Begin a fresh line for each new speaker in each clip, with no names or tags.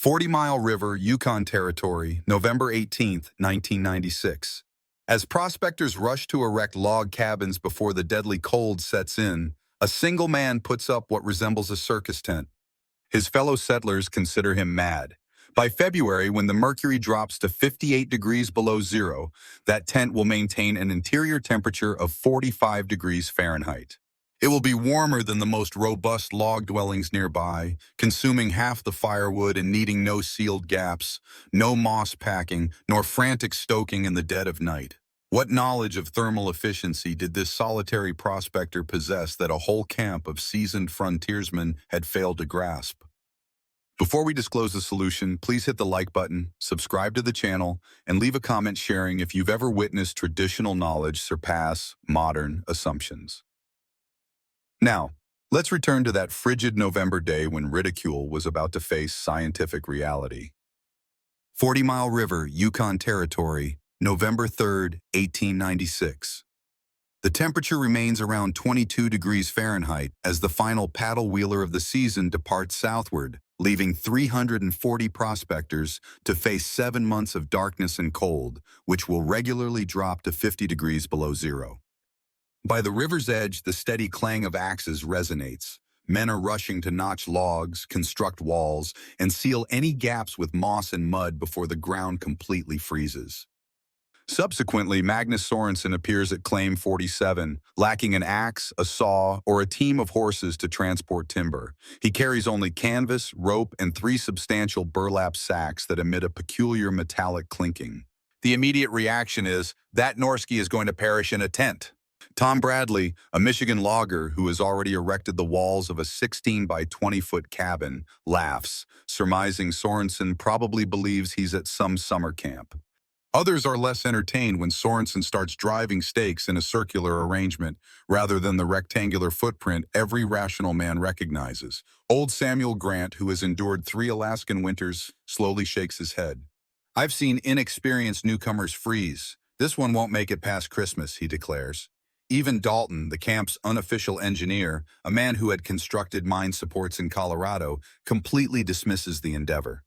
40 Mile River, Yukon Territory, November 18, 1996. As prospectors rush to erect log cabins before the deadly cold sets in, a single man puts up what resembles a circus tent. His fellow settlers consider him mad. By February, when the mercury drops to 58 degrees below zero, that tent will maintain an interior temperature of 45 degrees Fahrenheit. It will be warmer than the most robust log dwellings nearby, consuming half the firewood and needing no sealed gaps, no moss packing, nor frantic stoking in the dead of night. What knowledge of thermal efficiency did this solitary prospector possess that a whole camp of seasoned frontiersmen had failed to grasp? Before we disclose the solution, please hit the like button, subscribe to the channel, and leave a comment sharing if you've ever witnessed traditional knowledge surpass modern assumptions. Now, let's return to that frigid November day when ridicule was about to face scientific reality. 40 Mile River, Yukon Territory, November 3, 1896. The temperature remains around 22 degrees Fahrenheit as the final paddle wheeler of the season departs southward, leaving 340 prospectors to face 7 months of darkness and cold, which will regularly drop to 50 degrees below zero. By the river's edge, the steady clang of axes resonates. Men are rushing to notch logs, construct walls, and seal any gaps with moss and mud before the ground completely freezes. Subsequently, Magnus Sorensen appears at Claim 47, lacking an axe, a saw, or a team of horses to transport timber. He carries only canvas, rope, and 3 substantial burlap sacks that emit a peculiar metallic clinking. The immediate reaction is, that Norski is going to perish in a tent. Tom Bradley, a Michigan logger who has already erected the walls of a 16 by 20-foot cabin, laughs, surmising Sorensen probably believes he's at some summer camp. Others are less entertained when Sorensen starts driving stakes in a circular arrangement rather than the rectangular footprint every rational man recognizes. Old Samuel Grant, who has endured 3 Alaskan winters, slowly shakes his head. "I've seen inexperienced newcomers freeze. This one won't make it past Christmas," he declares. Even Dalton, the camp's unofficial engineer, a man who had constructed mine supports in Colorado, completely dismisses the endeavor.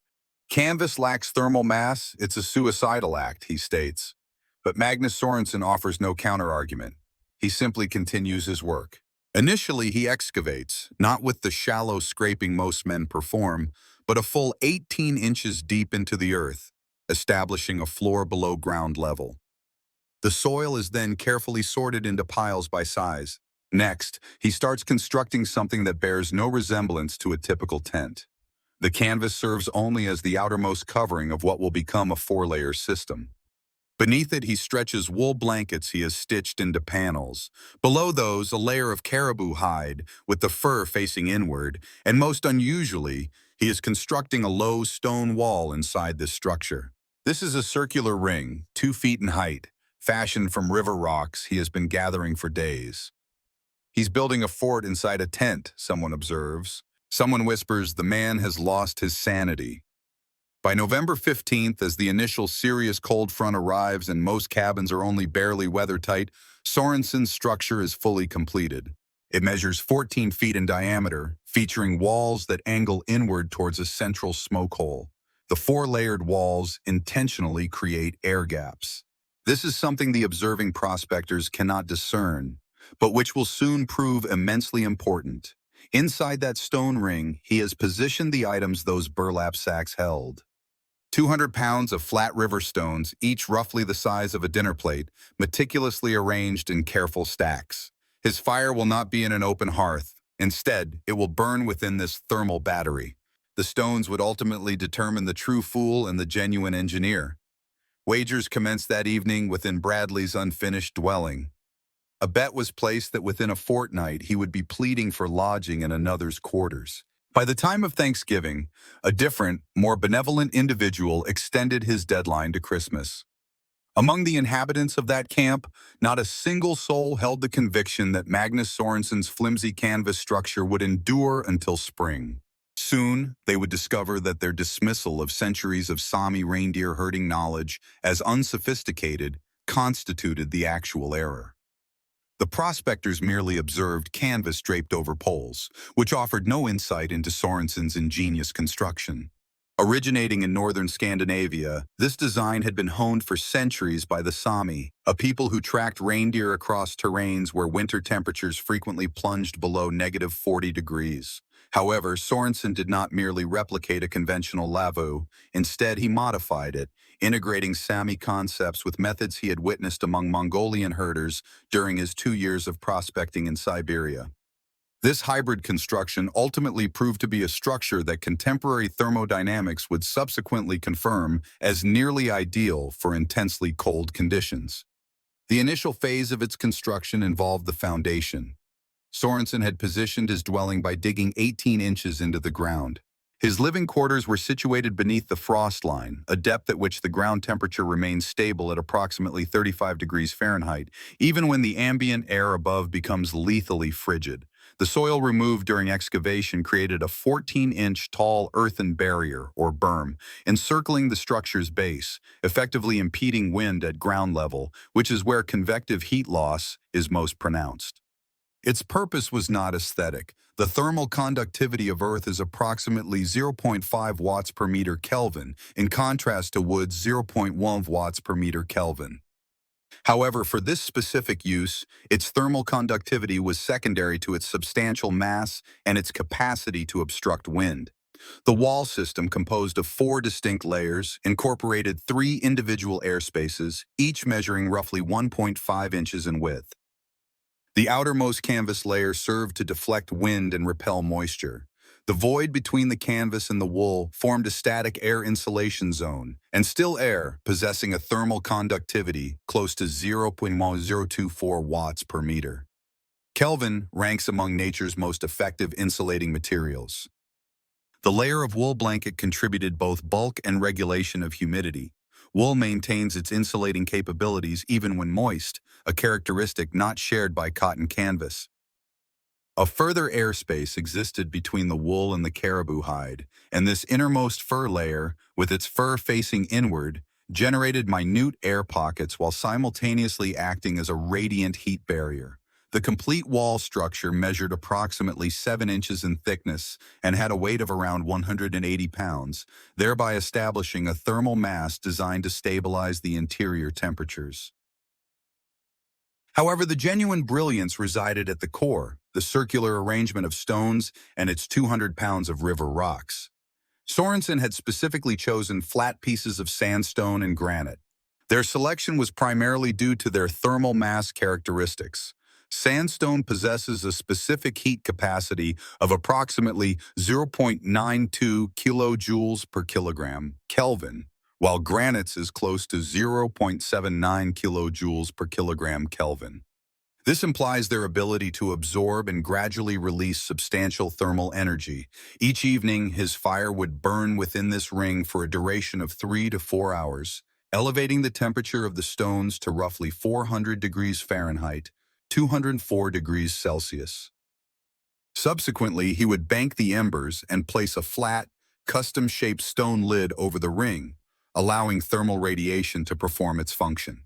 "Canvas lacks thermal mass, it's a suicidal act," he states. But Magnus Sorensen offers no counter-argument. He simply continues his work. Initially, he excavates, not with the shallow scraping most men perform, but a full 18 inches deep into the earth, establishing a floor below ground level. The soil is then carefully sorted into piles by size. Next, he starts constructing something that bears no resemblance to a typical tent. The canvas serves only as the outermost covering of what will become a 4-layer system. Beneath it, he stretches wool blankets he has stitched into panels. Below those, a layer of caribou hide, with the fur facing inward, and most unusually, he is constructing a low stone wall inside this structure. This is a circular ring, 2 feet in height, fashioned from river rocks he has been gathering for days. "He's building a fort inside a tent," someone observes. Someone whispers, "The man has lost his sanity." By November 15th, as the initial serious cold front arrives and most cabins are only barely weather-tight, Sorensen's structure is fully completed. It measures 14 feet in diameter, featuring walls that angle inward towards a central smoke hole. The 4-layered walls intentionally create air gaps. This is something the observing prospectors cannot discern, but which will soon prove immensely important. Inside that stone ring, he has positioned the items those burlap sacks held. 200 pounds of flat river stones, each roughly the size of a dinner plate, meticulously arranged in careful stacks. His fire will not be in an open hearth. Instead, it will burn within this thermal battery. The stones would ultimately determine the true fool and the genuine engineer. Wagers commenced that evening within Bradley's unfinished dwelling. A bet was placed that within a fortnight he would be pleading for lodging in another's quarters. By the time of Thanksgiving, a different, more benevolent individual extended his deadline to Christmas. Among the inhabitants of that camp, not a single soul held the conviction that Magnus Sorensen's flimsy canvas structure would endure until spring. Soon, they would discover that their dismissal of centuries of Sami reindeer herding knowledge as unsophisticated constituted the actual error. The prospectors merely observed canvas draped over poles, which offered no insight into Sorensen's ingenious construction. Originating in northern Scandinavia, this design had been honed for centuries by the Sami, a people who tracked reindeer across terrains where winter temperatures frequently plunged below -40 degrees. However, Sorensen did not merely replicate a conventional lavu. Instead, he modified it, integrating Sami concepts with methods he had witnessed among Mongolian herders during his 2 years of prospecting in Siberia. This hybrid construction ultimately proved to be a structure that contemporary thermodynamics would subsequently confirm as nearly ideal for intensely cold conditions. The initial phase of its construction involved the foundation. Sorensen had positioned his dwelling by digging 18 inches into the ground. His living quarters were situated beneath the frost line, a depth at which the ground temperature remains stable at approximately 35 degrees Fahrenheit, even when the ambient air above becomes lethally frigid. The soil removed during excavation created a 14-inch tall earthen barrier, or berm, encircling the structure's base, effectively impeding wind at ground level, which is where convective heat loss is most pronounced. Its purpose was not aesthetic. The thermal conductivity of Earth is approximately 0.5 watts per meter Kelvin, in contrast to wood's 0.1 watts per meter Kelvin. However, for this specific use, its thermal conductivity was secondary to its substantial mass and its capacity to obstruct wind. The wall system, composed of 4 distinct layers, incorporated 3 individual air spaces, each measuring roughly 1.5 inches in width. The outermost canvas layer served to deflect wind and repel moisture. The void between the canvas and the wool formed a static air insulation zone, and still air, possessing a thermal conductivity close to 0.024 watts per meter. Kelvin ranks among nature's most effective insulating materials. The layer of wool blanket contributed both bulk and regulation of humidity. Wool maintains its insulating capabilities even when moist, a characteristic not shared by cotton canvas. A further airspace existed between the wool and the caribou hide, and this innermost fur layer, with its fur facing inward, generated minute air pockets while simultaneously acting as a radiant heat barrier. The complete wall structure measured approximately 7 inches in thickness and had a weight of around 180 pounds, thereby establishing a thermal mass designed to stabilize the interior temperatures. However, the genuine brilliance resided at the core, the circular arrangement of stones and its 200 pounds of river rocks. Sorensen had specifically chosen flat pieces of sandstone and granite. Their selection was primarily due to their thermal mass characteristics. Sandstone possesses a specific heat capacity of approximately 0.92 kilojoules per kilogram Kelvin, while granite's is close to 0.79 kilojoules per kilogram Kelvin. This implies their ability to absorb and gradually release substantial thermal energy. Each evening, his fire would burn within this ring for a duration of 3 to 4 hours, elevating the temperature of the stones to roughly 400 degrees Fahrenheit, 204 degrees Celsius. Subsequently, he would bank the embers and place a flat, custom-shaped stone lid over the ring, allowing thermal radiation to perform its function.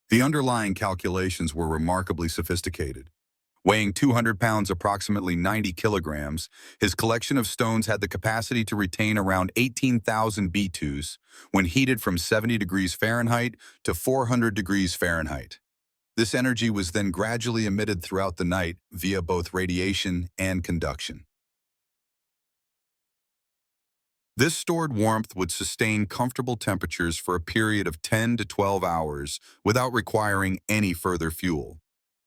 The underlying calculations were remarkably sophisticated. Weighing 200 pounds, approximately 90 kilograms, his collection of stones had the capacity to retain around 18,000 B2s when heated from 70 degrees Fahrenheit to 400 degrees Fahrenheit. This energy was then gradually emitted throughout the night via both radiation and conduction. This stored warmth would sustain comfortable temperatures for a period of 10 to 12 hours without requiring any further fuel.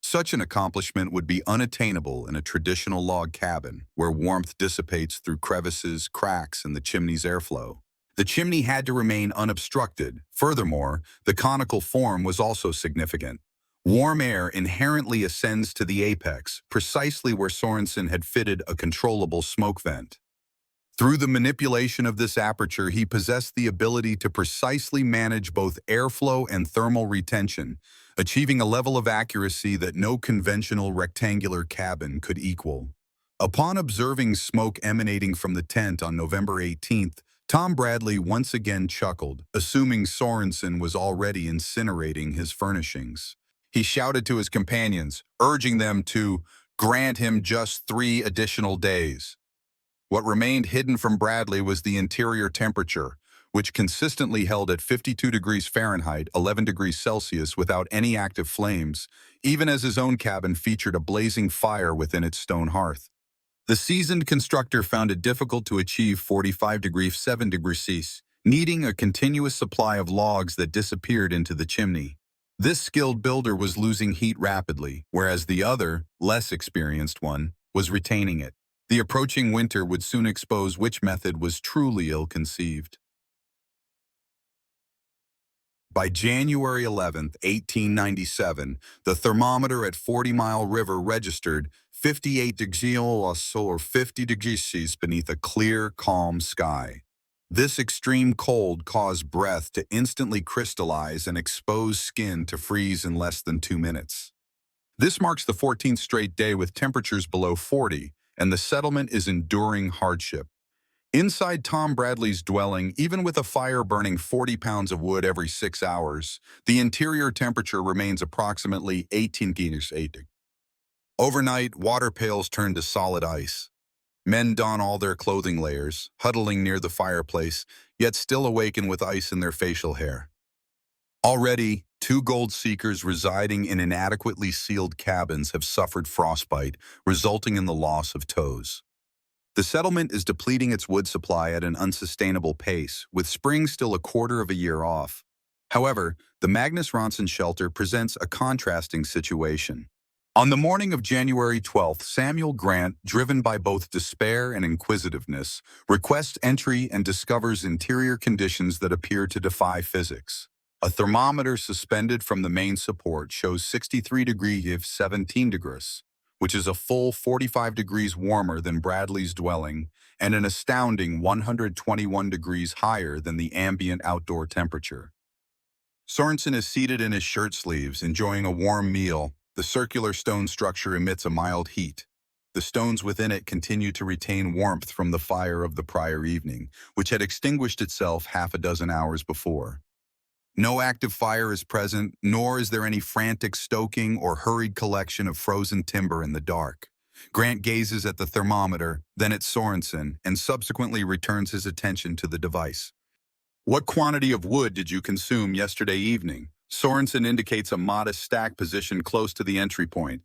Such an accomplishment would be unattainable in a traditional log cabin, where warmth dissipates through crevices, cracks, and the chimney's airflow. The chimney had to remain unobstructed. Furthermore, the conical form was also significant. Warm air inherently ascends to the apex, precisely where Sorensen had fitted a controllable smoke vent. Through the manipulation of this aperture, he possessed the ability to precisely manage both airflow and thermal retention, achieving a level of accuracy that no conventional rectangular cabin could equal. Upon observing smoke emanating from the tent on November 18th, Tom Bradley once again chuckled, assuming Sorensen was already incinerating his furnishings. He shouted to his companions, urging them to grant him just 3 additional days. What remained hidden from Bradley was the interior temperature, which consistently held at 52 degrees Fahrenheit, 11 degrees Celsius without any active flames, even as his own cabin featured a blazing fire within its stone hearth. The seasoned constructor found it difficult to achieve 45 degrees 7 degrees Celsius, needing a continuous supply of logs that disappeared into the chimney. This skilled builder was losing heat rapidly, whereas the other, less experienced one, was retaining it. The approaching winter would soon expose which method was truly ill-conceived. By January 11, 1897, the thermometer at 40 Mile River registered 58 degrees or 50 degrees Celsius beneath a clear, calm sky. This extreme cold caused breath to instantly crystallize and expose skin to freeze in less than 2 minutes. This marks the 14th straight day with temperatures below 40, and the settlement is enduring hardship. Inside Tom Bradley's dwelling, even with a fire burning 40 pounds of wood every 6 hours, the interior temperature remains approximately 18 degrees 8. Overnight, water pails turn to solid ice. Men don all their clothing layers, huddling near the fireplace, yet still awaken with ice in their facial hair. Already, 2 gold seekers residing in inadequately sealed cabins have suffered frostbite, resulting in the loss of toes. The settlement is depleting its wood supply at an unsustainable pace, with spring still a quarter of a year off. However, the Magnus Ronson shelter presents a contrasting situation. On the morning of January 12th, Samuel Grant, driven by both despair and inquisitiveness, requests entry and discovers interior conditions that appear to defy physics. A thermometer suspended from the main support shows 63 degrees 17 degrees, which is a full 45 degrees warmer than Bradley's dwelling and an astounding 121 degrees higher than the ambient outdoor temperature. Sorensen is seated in his shirt sleeves, enjoying a warm meal. The circular stone structure emits a mild heat. The stones within it continue to retain warmth from the fire of the prior evening, which had extinguished itself half a dozen hours before. No active fire is present, nor is there any frantic stoking or hurried collection of frozen timber in the dark. Grant gazes at the thermometer, then at Sorensen, and subsequently returns his attention to the device. "What quantity of wood did you consume yesterday evening?" Sorensen indicates a modest stack position close to the entry point.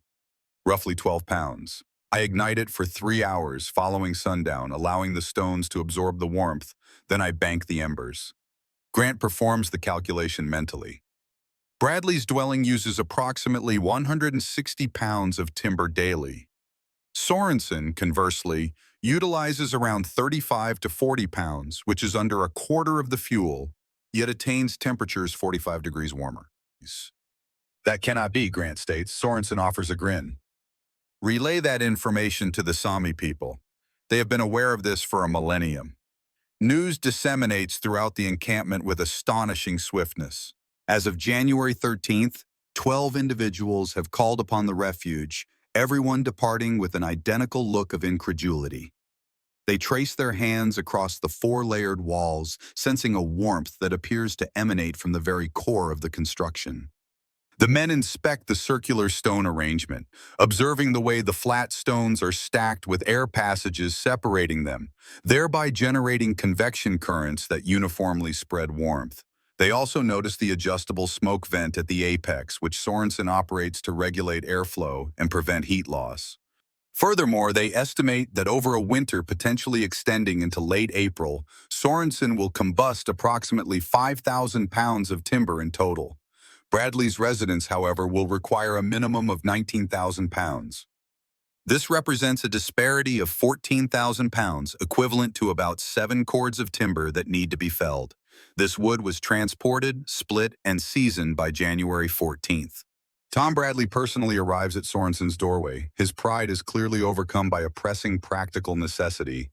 "Roughly 12 pounds. I ignite it for 3 hours following sundown, allowing the stones to absorb the warmth, then I bank the embers." Grant performs the calculation mentally. Bradley's dwelling uses approximately 160 pounds of timber daily. Sorensen, conversely, utilizes around 35 to 40 pounds, which is under a quarter of the fuel, yet attains temperatures 45 degrees warmer. "That cannot be," Grant states. Sorensen offers a grin. Relay that information to the Sami people. They have been aware of this for a millennium. News disseminates throughout the encampment with astonishing swiftness. As of January 13th, 12 individuals have called upon the refuge, everyone departing with an identical look of incredulity. They trace their hands across the 4-layered walls, sensing a warmth that appears to emanate from the very core of the construction. The men inspect the circular stone arrangement, observing the way the flat stones are stacked with air passages separating them, thereby generating convection currents that uniformly spread warmth. They also notice the adjustable smoke vent at the apex, which Sorensen operates to regulate airflow and prevent heat loss. Furthermore, they estimate that over a winter potentially extending into late April, Sorensen will combust approximately 5,000 pounds of timber in total. Bradley's residence, however, will require a minimum of 19,000 pounds. This represents a disparity of 14,000 pounds, equivalent to about 7 cords of timber that need to be felled. This wood was transported, split, and seasoned by January 14th. Tom Bradley personally arrives at Sorensen's doorway. His pride is clearly overcome by a pressing practical necessity.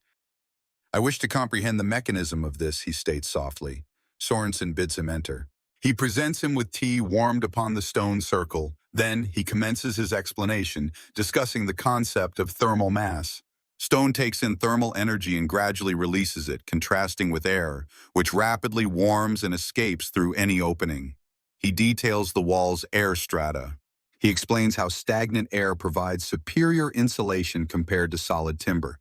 "I wish to comprehend the mechanism of this," he states softly. Sorensen bids him enter. He presents him with tea warmed upon the stone circle. Then he commences his explanation, discussing the concept of thermal mass. Stone takes in thermal energy and gradually releases it, contrasting with air, which rapidly warms and escapes through any opening. He details the wall's air strata. He explains how stagnant air provides superior insulation compared to solid timber.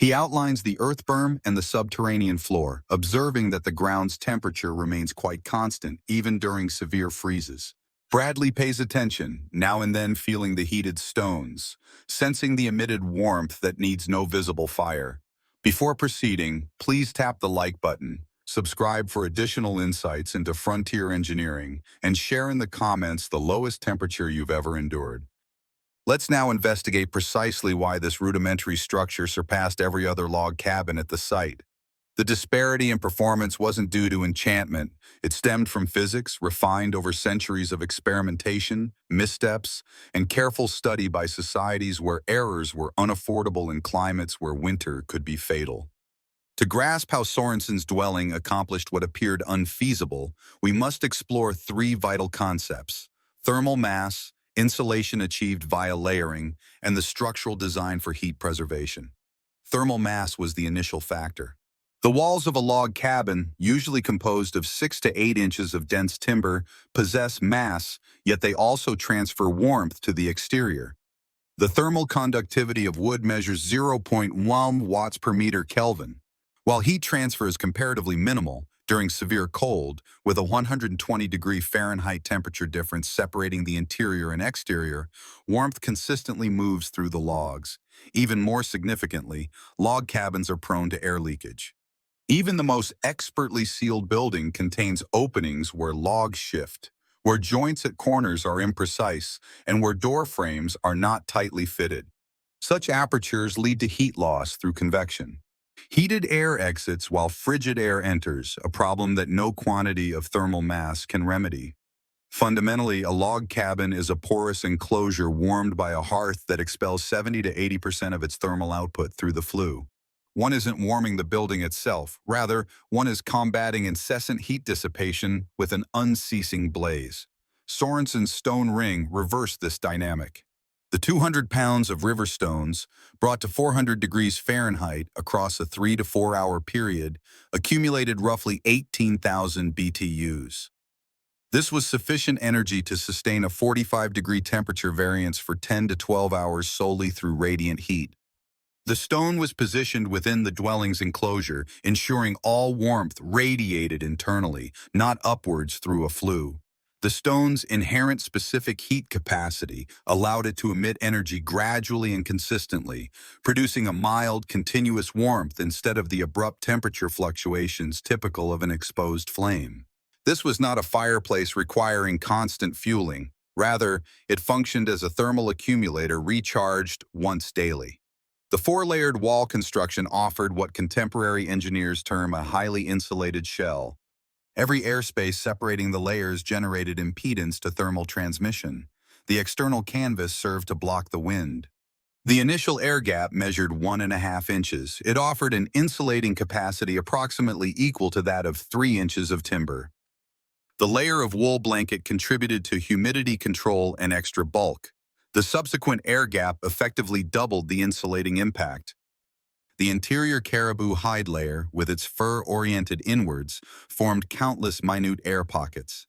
He outlines the earth berm and the subterranean floor, observing that the ground's temperature remains quite constant, even during severe freezes. Bradley pays attention, now and then feeling the heated stones, sensing the emitted warmth that needs no visible fire. Before proceeding, please tap the like button, subscribe for additional insights into frontier engineering, and share in the comments the lowest temperature you've ever endured. Let's now investigate precisely why this rudimentary structure surpassed every other log cabin at the site. The disparity in performance wasn't due to enchantment. It stemmed from physics refined over centuries of experimentation, missteps, and careful study by societies where errors were unaffordable in climates where winter could be fatal. To grasp how Sorensen's dwelling accomplished what appeared unfeasible, we must explore three vital concepts: thermal mass, insulation achieved via layering, and the structural design for heat preservation. Thermal mass was the initial factor. The walls of a log cabin, usually composed of 6 to 8 inches of dense timber, possess mass, yet they also transfer warmth to the exterior. The thermal conductivity of wood measures 0.1 watts per meter Kelvin. While heat transfer is comparatively minimal, during severe cold, with a 120-degree Fahrenheit temperature difference separating the interior and exterior, warmth consistently moves through the logs. Even more significantly, log cabins are prone to air leakage. Even the most expertly sealed building contains openings where logs shift, where joints at corners are imprecise, and where door frames are not tightly fitted. Such apertures lead to heat loss through convection. Heated air exits while frigid air enters, a problem that no quantity of thermal mass can remedy. Fundamentally, a log cabin is a porous enclosure warmed by a hearth that expels 70 to 80% of its thermal output through the flue. One isn't warming the building itself, rather, one is combating incessant heat dissipation with an unceasing blaze. Sorensen's stone ring reversed this dynamic. The 200 pounds of river stones, brought to 400 degrees Fahrenheit across a 3 to 4 hour period, accumulated roughly 18,000 BTUs. This was sufficient energy to sustain a 45-degree temperature variance for 10 to 12 hours solely through radiant heat. The stone was positioned within the dwelling's enclosure, ensuring all warmth radiated internally, not upwards through a flue. The stone's inherent specific heat capacity allowed it to emit energy gradually and consistently, producing a mild, continuous warmth instead of the abrupt temperature fluctuations typical of an exposed flame. This was not a fireplace requiring constant fueling. Rather, it functioned as a thermal accumulator recharged once daily. The four-layered wall construction offered what contemporary engineers term a highly insulated shell. Every airspace separating the layers generated impedance to thermal transmission. The external canvas served to block the wind. The initial air gap measured 1.5 inches. It offered an insulating capacity approximately equal to that of 3 inches of timber. The layer of wool blanket contributed to humidity control and extra bulk. The subsequent air gap effectively doubled the insulating impact. The interior caribou hide layer, with its fur oriented inwards, formed countless minute air pockets.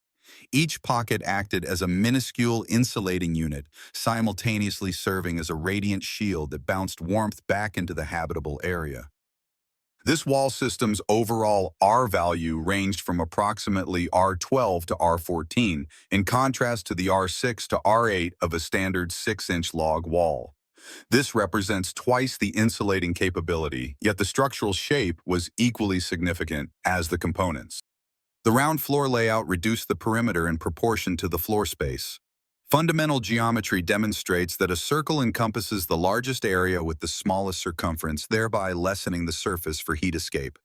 Each pocket acted as a minuscule insulating unit, simultaneously serving as a radiant shield that bounced warmth back into the habitable area. This wall system's overall R value ranged from approximately R12 to R14, in contrast to the R6 to R8 of a standard 6-inch log wall. This represents twice the insulating capability, yet the structural shape was equally significant as the components. The round floor layout reduced the perimeter in proportion to the floor space. Fundamental geometry demonstrates that a circle encompasses the largest area with the smallest circumference, thereby lessening the surface for heat escape.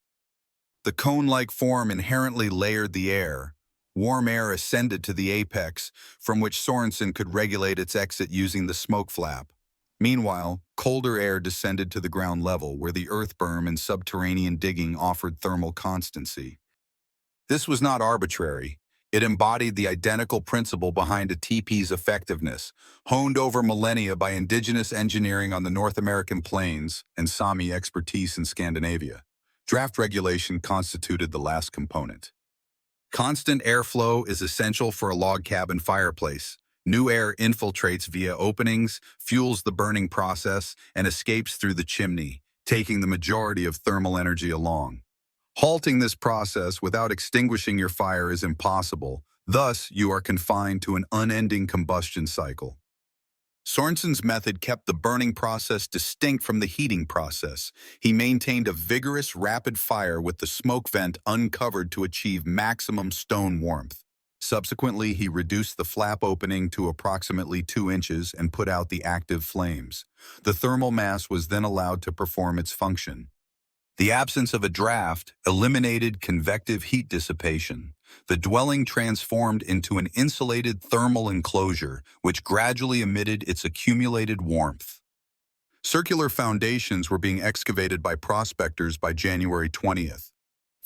The cone-like form inherently layered the air. Warm air ascended to the apex, from which Sorensen could regulate its exit using the smoke flap. Meanwhile, colder air descended to the ground level, where the earth berm and subterranean digging offered thermal constancy. This was not arbitrary. It embodied the identical principle behind a teepee's effectiveness, honed over millennia by indigenous engineering on the North American plains and Sami expertise in Scandinavia. Draft regulation constituted the last component. Constant airflow is essential for a log cabin fireplace. New air infiltrates via openings, fuels the burning process, and escapes through the chimney, taking the majority of thermal energy along. Halting this process without extinguishing your fire is impossible. Thus, you are confined to an unending combustion cycle. Sorensen's method kept the burning process distinct from the heating process. He maintained a vigorous, rapid fire with the smoke vent uncovered to achieve maximum stone warmth. Subsequently, he reduced the flap opening to approximately 2 inches and put out the active flames. The thermal mass was then allowed to perform its function. The absence of a draft eliminated convective heat dissipation. The dwelling transformed into an insulated thermal enclosure, which gradually emitted its accumulated warmth. Circular foundations were being excavated by prospectors by January 20th.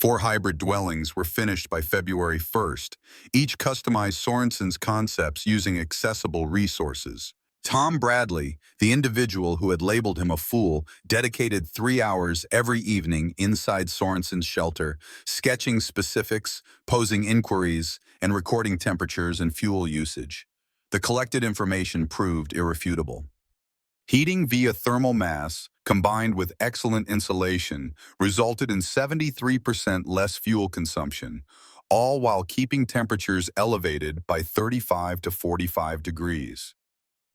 4 hybrid dwellings were finished by February 1st. Each customized Sorensen's concepts using accessible resources. Tom Bradley, the individual who had labeled him a fool, dedicated 3 hours every evening inside Sorensen's shelter, sketching specifics, posing inquiries, and recording temperatures and fuel usage. The collected information proved irrefutable. Heating via thermal mass, combined with excellent insulation, resulted in 73% less fuel consumption, all while keeping temperatures elevated by 35 to 45 degrees.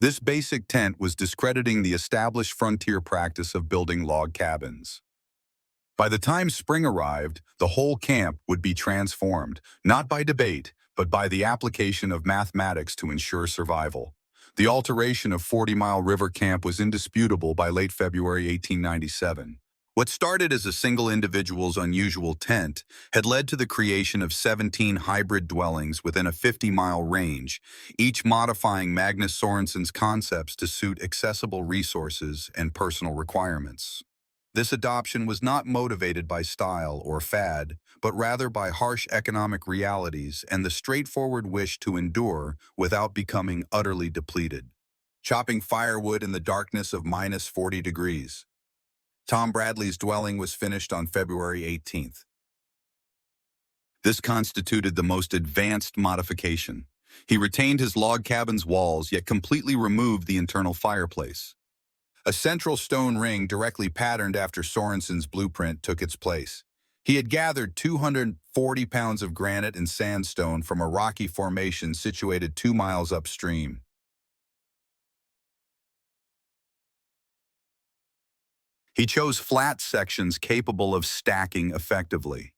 This basic tent was discrediting the established frontier practice of building log cabins. By the time spring arrived, the whole camp would be transformed, not by debate, but by the application of mathematics to ensure survival. The alteration of 40 Mile River Camp was indisputable by late February 1897. What started as a single individual's unusual tent had led to the creation of 17 hybrid dwellings within a 50-mile range, each modifying Magnus Sorensen's concepts to suit accessible resources and personal requirements. This adoption was not motivated by style or fad, but rather by harsh economic realities and the straightforward wish to endure without becoming utterly depleted. Chopping firewood in the darkness of minus 40 degrees. Tom Bradley's dwelling was finished on February 18th. This constituted the most advanced modification. He retained his log cabin's walls, yet completely removed the internal fireplace. A central stone ring directly patterned after Sorensen's blueprint took its place. He had gathered 240 pounds of granite and sandstone from a rocky formation situated 2 miles upstream. He chose flat sections capable of stacking effectively.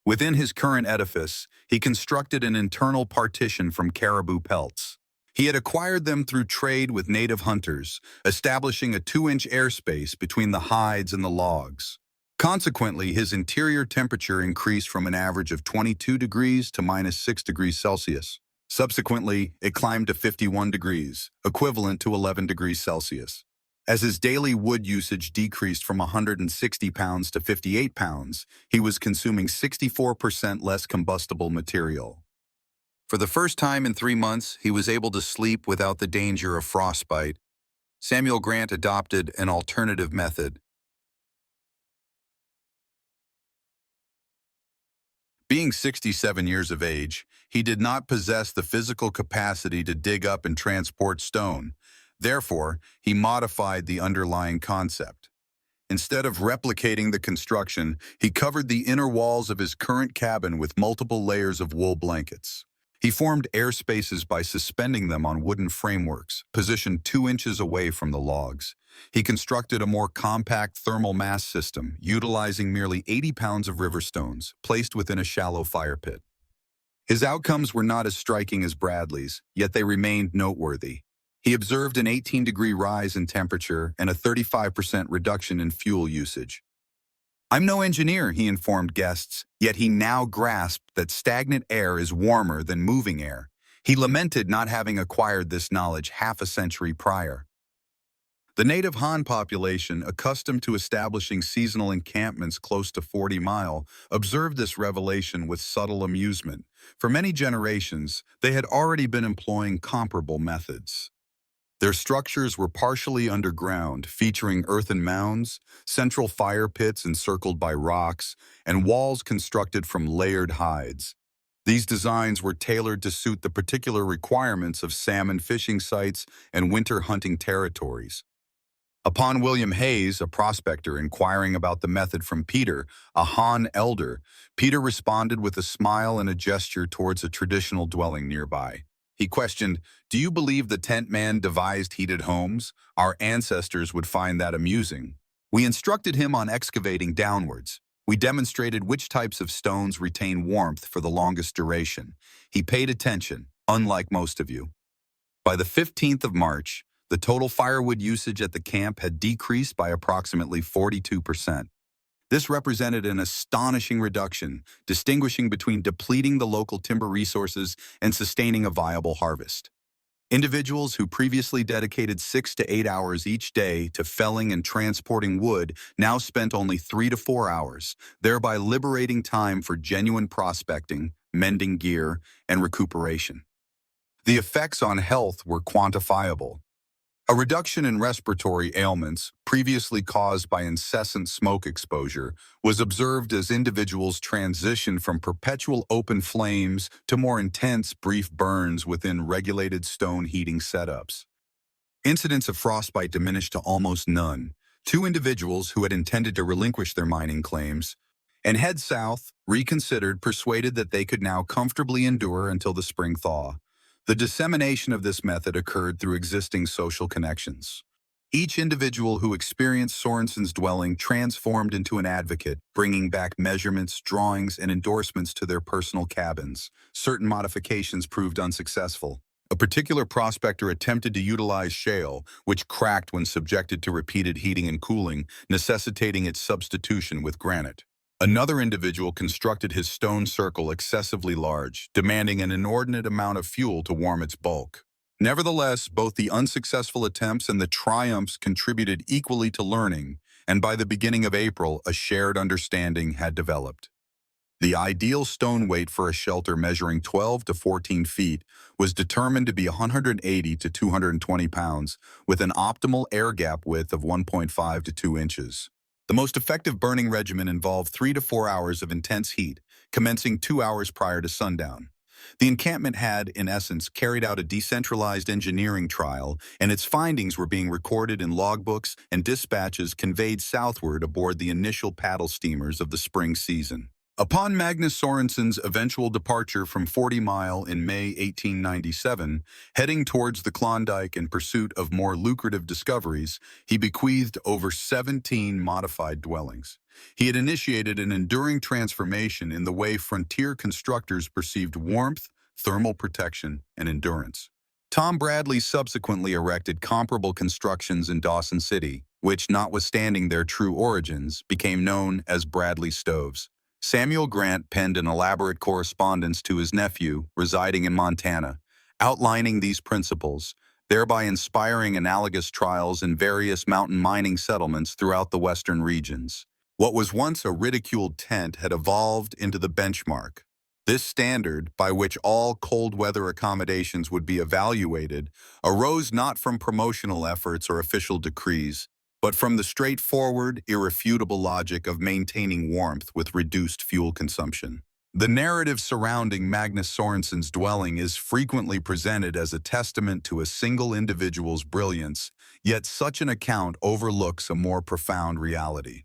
Within his current edifice, he constructed an internal partition from caribou pelts. He had acquired them through trade with native hunters, establishing a 2-inch airspace between the hides and the logs. Consequently, his interior temperature increased from an average of 22 degrees to minus 6 degrees Celsius. Subsequently, it climbed to 51 degrees, equivalent to 11 degrees Celsius. As his daily wood usage decreased from 160 pounds to 58 pounds, he was consuming 64% less combustible material. For the first time in 3 months, he was able to sleep without the danger of frostbite. Samuel Grant adopted an alternative method. Being 67 years of age, he did not possess the physical capacity to dig up and transport stone. Therefore, he modified the underlying concept. Instead of replicating the construction, he covered the inner walls of his current cabin with multiple layers of wool blankets. He formed air spaces by suspending them on wooden frameworks, positioned 2 inches away from the logs. He constructed a more compact thermal mass system, utilizing merely 80 pounds of river stones, placed within a shallow fire pit. His outcomes were not as striking as Bradley's, yet they remained noteworthy. He observed an 18-degree rise in temperature and a 35% reduction in fuel usage. "I'm no engineer," he informed guests, yet he now grasped that stagnant air is warmer than moving air. He lamented not having acquired this knowledge half a century prior. The native Han population, accustomed to establishing seasonal encampments close to 40 Mile, observed this revelation with subtle amusement. For many generations, they had already been employing comparable methods. Their structures were partially underground, featuring earthen mounds, central fire pits encircled by rocks, and walls constructed from layered hides. These designs were tailored to suit the particular requirements of salmon fishing sites and winter hunting territories. Upon William Hayes, a prospector, inquiring about the method from Peter, a Han elder, Peter responded with a smile and a gesture towards a traditional dwelling nearby. He questioned, "Do you believe the tent man devised heated homes? Our ancestors would find that amusing." We instructed him on excavating downwards. We demonstrated which types of stones retain warmth for the longest duration. He paid attention, unlike most of you. By the 15th of March, the total firewood usage at the camp had decreased by approximately 42%. This represented an astonishing reduction, distinguishing between depleting the local timber resources and sustaining a viable harvest. Individuals who previously dedicated 6 to 8 hours each day to felling and transporting wood now spent only 3 to 4 hours, thereby liberating time for genuine prospecting, mending gear, and recuperation. The effects on health were quantifiable. A reduction in respiratory ailments, previously caused by incessant smoke exposure, was observed as individuals transitioned from perpetual open flames to more intense, brief burns within regulated stone heating setups. Incidents of frostbite diminished to almost none. Two individuals who had intended to relinquish their mining claims and head south reconsidered, persuaded that they could now comfortably endure until the spring thaw. The dissemination of this method occurred through existing social connections. Each individual who experienced Sorensen's dwelling transformed into an advocate, bringing back measurements, drawings, and endorsements to their personal cabins. Certain modifications proved unsuccessful. A particular prospector attempted to utilize shale, which cracked when subjected to repeated heating and cooling, necessitating its substitution with granite. Another individual constructed his stone circle excessively large, demanding an inordinate amount of fuel to warm its bulk. Nevertheless, both the unsuccessful attempts and the triumphs contributed equally to learning, and by the beginning of April, a shared understanding had developed. The ideal stone weight for a shelter measuring 12 to 14 feet was determined to be 180 to 220 pounds, with an optimal air gap width of 1.5 to 2 inches. The most effective burning regimen involved 3 to 4 hours of intense heat, commencing 2 hours prior to sundown. The encampment had, in essence, carried out a decentralized engineering trial, and its findings were being recorded in logbooks and dispatches conveyed southward aboard the initial paddle steamers of the spring season. Upon Magnus Sorensen's eventual departure from 40 Mile in May 1897, heading towards the Klondike in pursuit of more lucrative discoveries, he bequeathed over 17 modified dwellings. He had initiated an enduring transformation in the way frontier constructors perceived warmth, thermal protection, and endurance. Tom Bradley subsequently erected comparable constructions in Dawson City, which, notwithstanding their true origins, became known as Bradley stoves. Samuel Grant penned an elaborate correspondence to his nephew, residing in Montana, outlining these principles, thereby inspiring analogous trials in various mountain mining settlements throughout the western regions. What was once a ridiculed tent had evolved into the benchmark. This standard, by which all cold weather accommodations would be evaluated, arose not from promotional efforts or official decrees, but from the straightforward, irrefutable logic of maintaining warmth with reduced fuel consumption. The narrative surrounding Magnus Sorensen's dwelling is frequently presented as a testament to a single individual's brilliance, yet such an account overlooks a more profound reality.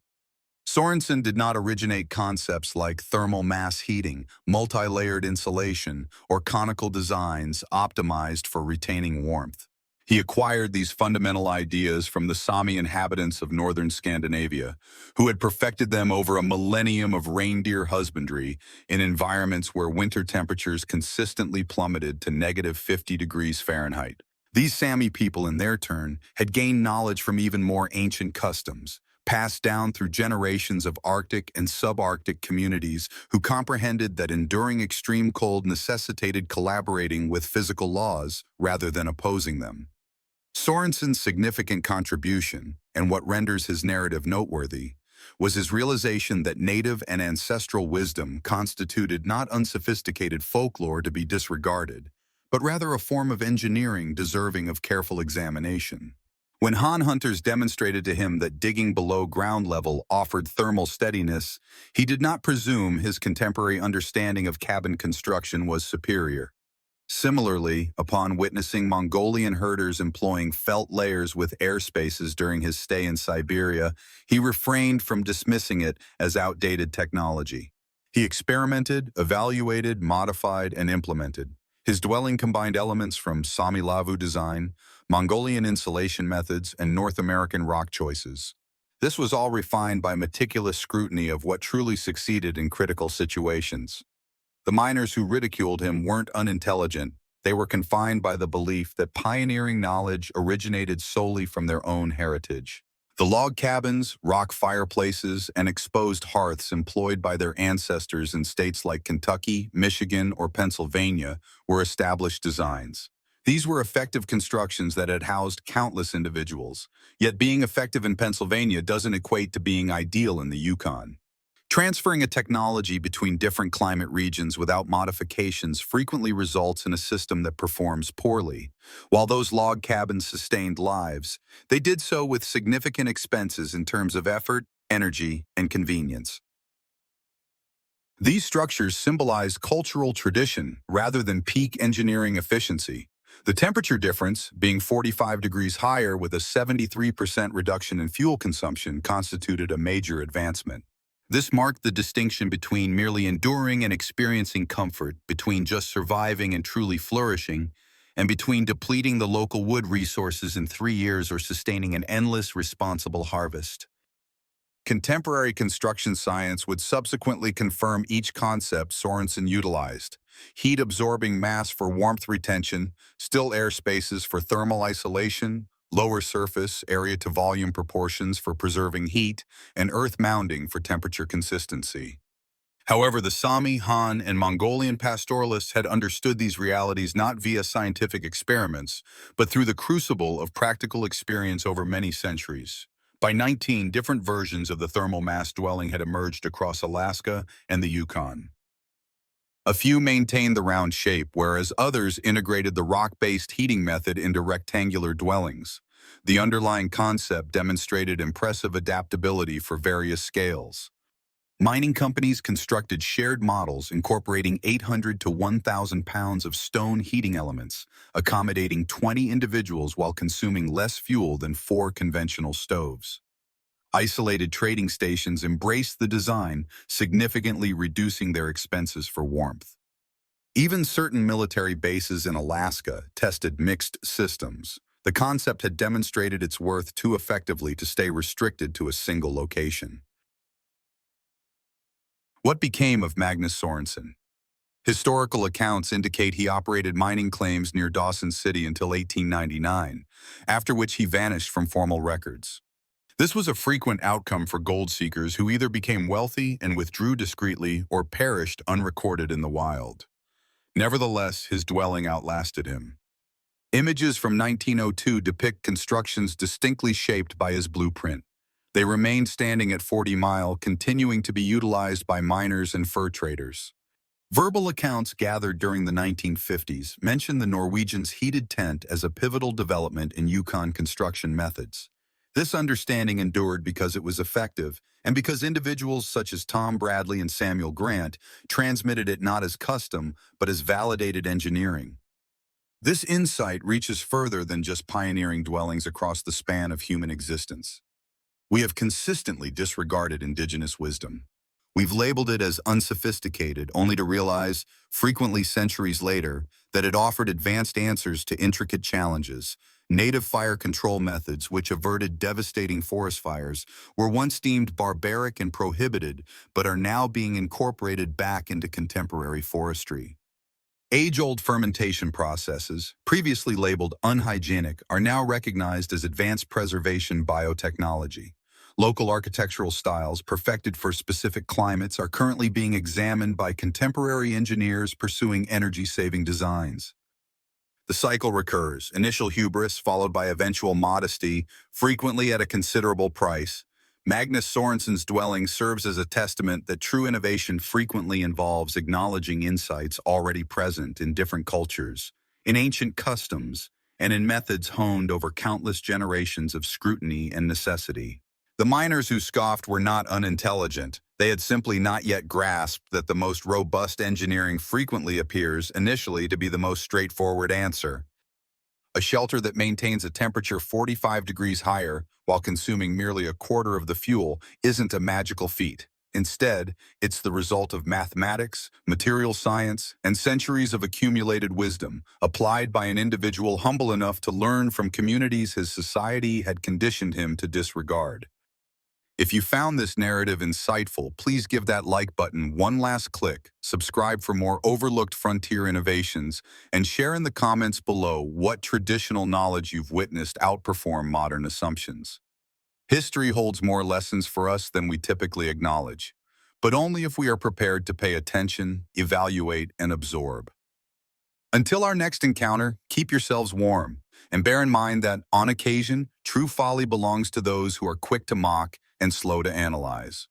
Sorensen did not originate concepts like thermal mass heating, multi-layered insulation, or conical designs optimized for retaining warmth. He acquired these fundamental ideas from the Sami inhabitants of northern Scandinavia, who had perfected them over a millennium of reindeer husbandry in environments where winter temperatures consistently plummeted to negative 50 degrees Fahrenheit. These Sami people, in their turn, had gained knowledge from even more ancient customs, passed down through generations of Arctic and subarctic communities who comprehended that enduring extreme cold necessitated collaborating with physical laws rather than opposing them. Sorensen's significant contribution, and what renders his narrative noteworthy, was his realization that native and ancestral wisdom constituted not unsophisticated folklore to be disregarded, but rather a form of engineering deserving of careful examination. When Han hunters demonstrated to him that digging below ground level offered thermal steadiness, he did not presume his contemporary understanding of cabin construction was superior. Similarly, upon witnessing Mongolian herders employing felt layers with air spaces during his stay in Siberia, he refrained from dismissing it as outdated technology. He experimented, evaluated, modified, and implemented. His dwelling combined elements from Sami Lavu design, Mongolian insulation methods, and North American rock choices. This was all refined by meticulous scrutiny of what truly succeeded in critical situations. The miners who ridiculed him weren't unintelligent. They were confined by the belief that pioneering knowledge originated solely from their own heritage. The log cabins, rock fireplaces, and exposed hearths employed by their ancestors in states like Kentucky, Michigan, or Pennsylvania were established designs. These were effective constructions that had housed countless individuals. Yet being effective in Pennsylvania doesn't equate to being ideal in the Yukon. Transferring a technology between different climate regions without modifications frequently results in a system that performs poorly. While those log cabins sustained lives, they did so with significant expenses in terms of effort, energy, and convenience. These structures symbolized cultural tradition rather than peak engineering efficiency. The temperature difference, being 45 degrees higher with a 73% reduction in fuel consumption, constituted a major advancement. This marked the distinction between merely enduring and experiencing comfort, between just surviving and truly flourishing, and between depleting the local wood resources in 3 years or sustaining an endless, responsible harvest. Contemporary construction science would subsequently confirm each concept Sorensen utilized: heat-absorbing mass for warmth retention, still air spaces for thermal isolation, lower surface area-to-volume proportions for preserving heat, and earth mounding for temperature consistency. However, the Sami, Han, and Mongolian pastoralists had understood these realities not via scientific experiments, but through the crucible of practical experience over many centuries. By 19, different versions of the thermal mass dwelling had emerged across Alaska and the Yukon. A few maintained the round shape, whereas others integrated the rock-based heating method into rectangular dwellings. The underlying concept demonstrated impressive adaptability for various scales. Mining companies constructed shared models incorporating 800 to 1,000 pounds of stone heating elements, accommodating 20 individuals while consuming less fuel than 4 conventional stoves. Isolated trading stations embraced the design, significantly reducing their expenses for warmth. Even certain military bases in Alaska tested mixed systems. The concept had demonstrated its worth too effectively to stay restricted to a single location. What became of Magnus Sorensen? Historical accounts indicate he operated mining claims near Dawson City until 1899, after which he vanished from formal records. This was a frequent outcome for gold seekers who either became wealthy and withdrew discreetly or perished unrecorded in the wild. Nevertheless, his dwelling outlasted him. Images from 1902 depict constructions distinctly shaped by his blueprint. They remained standing at 40 Mile, continuing to be utilized by miners and fur traders. Verbal accounts gathered during the 1950s mention the Norwegians' heated tent as a pivotal development in Yukon construction methods. This understanding endured because it was effective, and because individuals such as Tom Bradley and Samuel Grant transmitted it not as custom, but as validated engineering. This insight reaches further than just pioneering dwellings across the span of human existence. We have consistently disregarded indigenous wisdom. We've labeled it as unsophisticated, only to realize, frequently centuries later, that it offered advanced answers to intricate challenges. Native fire control methods, which averted devastating forest fires, were once deemed barbaric and prohibited, but are now being incorporated back into contemporary forestry. Age-old fermentation processes, previously labeled unhygienic, are now recognized as advanced preservation biotechnology. Local architectural styles perfected for specific climates are currently being examined by contemporary engineers pursuing energy-saving designs. The cycle recurs: initial hubris followed by eventual modesty, frequently at a considerable price. Magnus Sorensen's dwelling serves as a testament that true innovation frequently involves acknowledging insights already present in different cultures, in ancient customs, and in methods honed over countless generations of scrutiny and necessity. The miners who scoffed were not unintelligent. They had simply not yet grasped that the most robust engineering frequently appears initially to be the most straightforward answer. A shelter that maintains a temperature 45 degrees higher while consuming merely a quarter of the fuel isn't a magical feat. Instead, it's the result of mathematics, material science, and centuries of accumulated wisdom, applied by an individual humble enough to learn from communities his society had conditioned him to disregard. If you found this narrative insightful, please give that like button one last click, subscribe for more overlooked frontier innovations, and share in the comments below what traditional knowledge you've witnessed outperform modern assumptions. History holds more lessons for us than we typically acknowledge, but only if we are prepared to pay attention, evaluate, and absorb. Until our next encounter, keep yourselves warm, and bear in mind that, on occasion, true folly belongs to those who are quick to mock and slow to analyze.